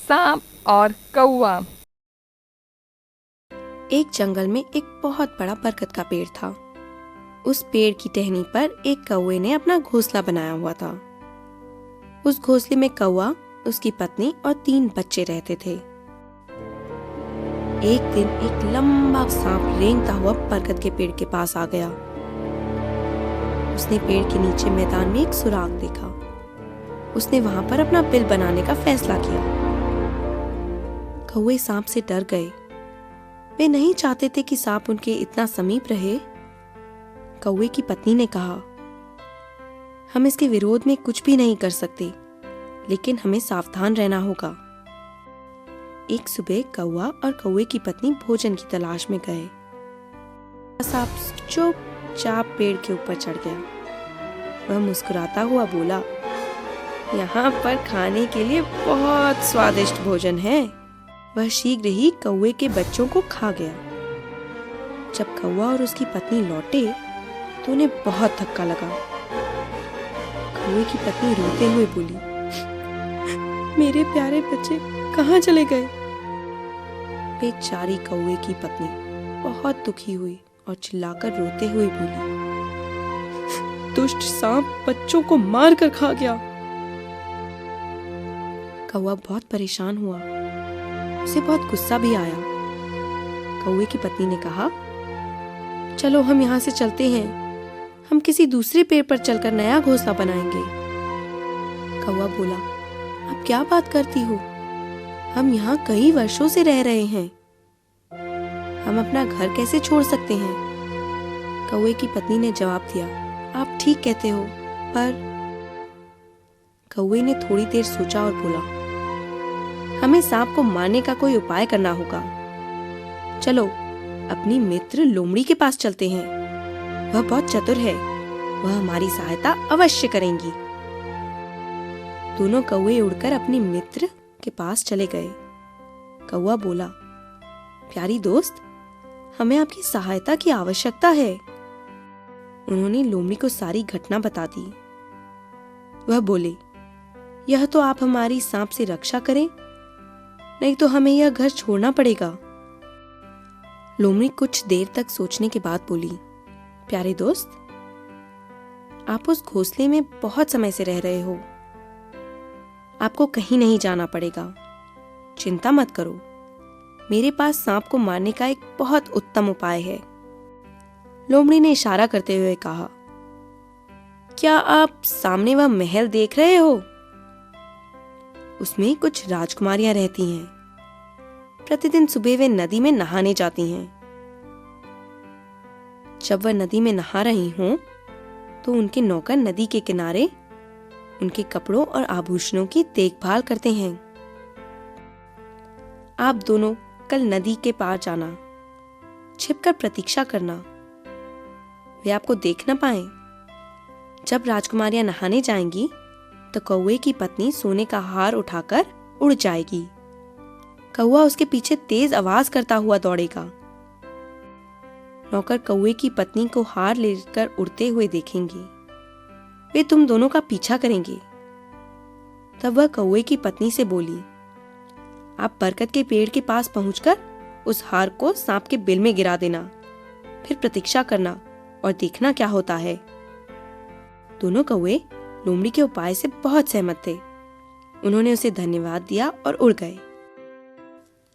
सांप और कौवा। एक जंगल में एक बहुत बड़ा बरगद का पेड़ था। उस पेड़ की टहनी पर एक कौवे ने अपना घोंसला बनाया हुआ था। उस घोंसले में कौवा, उसकी पत्नी और 3 बच्चे रहते थे। एक दिन एक लंबा सांप रेंगता हुआ बरगद के पेड़ के पास आ गया। उसने पेड़ के नीचे मैदान में एक सुराग देखा। उसने वहां पर अपना बिल बनाने का फैसला किया। कौवे सांप से डर गए। वे नहीं चाहते थे कि सांप उनके इतना समीप रहे। कौवे की पत्नी ने कहा, हम इसके विरोध में कुछ भी नहीं कर सकते, लेकिन हमें सावधान रहना होगा। एक सुबह कौवा और कौवे की पत्नी भोजन की तलाश में गए। सांप चुपचाप पेड़ के ऊपर चढ़ गया। वह मुस्कुराता हुआ बोला, यहाँ पर खाने के लिए बहुत स्वादिष्ट भोजन है। वह शीघ्र ही कौवे के बच्चों को खा गया। जब कौवा और उसकी पत्नी लौटे तो उन्हें बहुत धक्का लगा। कौवे की पत्नी रोते हुए बोली, मेरे प्यारे बच्चे कहाँ चले गए? बेचारी कौवे की पत्नी बहुत दुखी हुई और चिल्लाकर रोते हुए बोली, दुष्ट सांप बच्चों को मार कर खा गया। कौवा बहुत परेशान हुआ। उसे बहुत गुस्सा भी आया। कौवे की पत्नी ने कहा, चलो हम यहाँ से चलते हैं। हम किसी दूसरे पेड़ पर चलकर नया घोंसला बनाएंगे। कौवा बोला, अब क्या बात करती हो? हम यहाँ कई वर्षों से रह रहे हैं। हम अपना घर कैसे छोड़ सकते हैं? कौवे की पत्नी ने जवाब दिया, आप ठीक कहते हो, पर कौवे ने थोड़ी देर सोचा और बोला, हमें सांप को मारने का कोई उपाय करना होगा। चलो अपनी मित्र लोमड़ी के पास चलते हैं। वह बहुत चतुर है। वह हमारी सहायता अवश्य करेंगी। दोनों कौवे उड़कर अपने मित्र के पास चले गए। कौवा बोला, प्यारी दोस्त, हमें आपकी सहायता की आवश्यकता है। उन्होंने लोमड़ी को सारी घटना बता दी। वह बोले, यह तो आप हमारी सांप से रक्षा करें, नहीं तो हमें यह घर छोड़ना पड़ेगा। लोमड़ी कुछ देर तक सोचने के बाद बोली, प्यारे दोस्त, आप उस घोंसले में बहुत समय से रह रहे हो। आपको कहीं नहीं जाना पड़ेगा। चिंता मत करो। मेरे पास सांप को मारने का एक बहुत उत्तम उपाय है। लोमड़ी ने इशारा करते हुए कहा, क्या आप सामने वह महल देख रहे हो? उसमें कुछ राजकुमारियां रहती हैं। प्रतिदिन सुबह वे नदी में नहाने जाती हैं। जब वह नदी में नहा रही हों, तो उनके नौकर नदी के किनारे उनके कपड़ों और आभूषणों की देखभाल करते हैं। आप दोनों कल नदी के पार जाना, छिपकर प्रतीक्षा करना। वे आपको देख न पाए। जब राजकुमारियां नहाने जाएंगी, तो कौवे की पत्नी सोने का हार उठाकर उड़ जाएगी। कौवा उसके पीछे तेज आवाज करता हुआ दौड़ेगा। नौकर कौवे की पत्नी को हार लेकर उड़ते हुए देखेंगे। वे तुम दोनों का पीछा करेंगे। तब वह कौवे की पत्नी से बोली, आप बरगद के पेड़ के पास पहुंचकर उस हार को सांप के बिल में गिरा देना। फिर प्रतीक्षा करना और देखना क्या होता है। दोनों कौवे लोमड़ी के उपाय से बहुत सहमत थे। उन्होंने उसे धन्यवाद दिया और उड़ गए।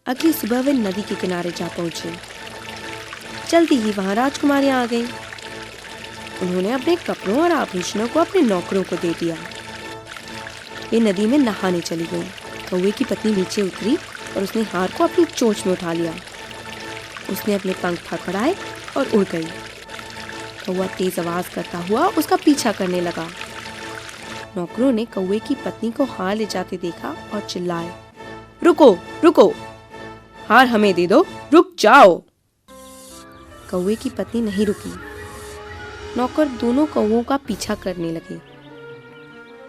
अगली सुबह वे नदी के किनारे जा पहुंचे। जल्दी ही वहां राजकुमारियां आ गईं। उन्होंने अपने कपड़ों और आभूषणों को अपने नौकरों को दे दिया। वे नदी में नहाने चली गईं। कौवे की पत्नी नीचे उतरी और उसने हार को अपनी चोंच में उठा लिया। उसने अपने पंख फड़फड़ाए और उड़ गई। कौवा तेज आवाज करता हुआ उसका पीछा करने लगा। नौकरों ने कौवे की पत्नी को हार ले जाते देखा और चिल्लाए, रुको रुको, हार हमें दे दो, रुक जाओ। कौवे की पत्नी नहीं रुकी। नौकर दोनों कौवों का पीछा करने लगे।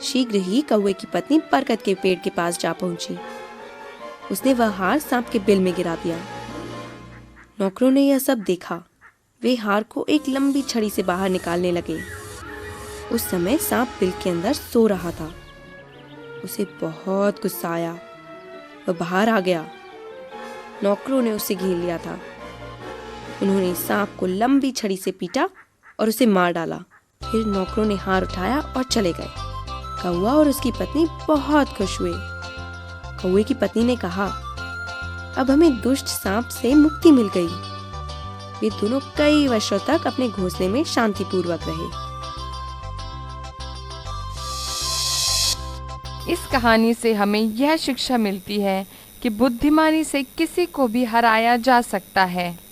शीघ्र ही कौवे की पत्नी बरगद के पेड़ के पास जा पहुंची। उसने वह हार सांप के बिल में गिरा दिया। नौकरों ने यह सब देखा। वे हार को एक लंबी छड़ी से बाहर निकालने लगे। उस समय सांप बिल के अंदर सो रहा था। उसे बहुत गुस्सा आया। वह बाहर आ गया। नौकरों ने उसे घेर लिया था। उन्होंने सांप को लंबी छड़ी से पीटा और उसे मार डाला। फिर नौकरों ने हार उठाया और चले गए। कौवा और उसकी पत्नी बहुत खुश हुए। कौवे की पत्नी ने कहा, अब हमें दुष्ट सांप से मुक्ति मिल गई। वे दोनों कई वर्षों तक अपने घोंसले में शांतिपूर्वक रहे। इस कहानी से हमें यह शिक्षा मिलती है कि बुद्धिमानी से किसी को भी हराया जा सकता है।